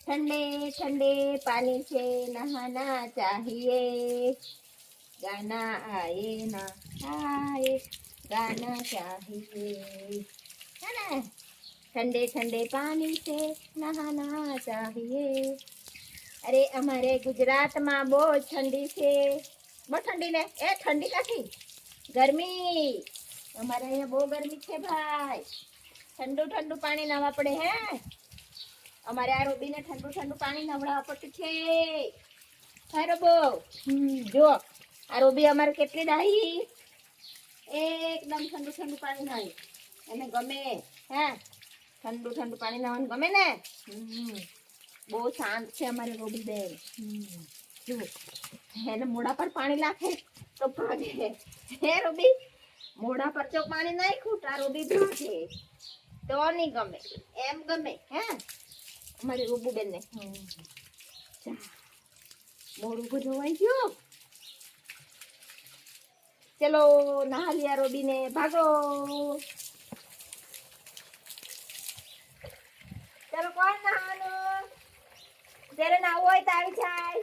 ठंडे ठंडे पानी से नहाना चाहिए, गाना आए ना आए, गाना चाहिए, है ना। ठंडे ठंडे पानी से नहाना चाहिए। अरे हमारे गुजरात में बहुत ठंडी से, बहुत ठंडी ने ए ठंडी काथी गर्मी, हमारे यहाँ बहुत गर्मी है भाई। ठंडू ठंडू पानी नहावा पड़े हैं। અમારે આ રોબીને ઠંડુ ઠંડુ પાણી નવડાવવા પડતું છે। હા રોબો, જો આ રોબી અમારે કેટલી ડાહી, એકદમ ઠંડુ ઠંડુ પાણી નાહી, એને ગમે। હે ઠંડુ ઠંડુ પાણી નાહવાનું ગમે ને। બહુ શાંત છે અમારી રોબી બેન। જો એને મોઢા પર પાણી નાખે તો ભાગે। હે રોબી, મોઢા પર જો પાણી નાખ્યું તો આ રોબી ભાગે, તો નહીં ગમે, એમ ગમે। હે हमारे रूबू बेन ने मोड़ू को धोवाई गयो। चलो नहा लिया रोबी ने, भागो। चलो कौन नहानो, जेरे नहावू होय तो आई जाय।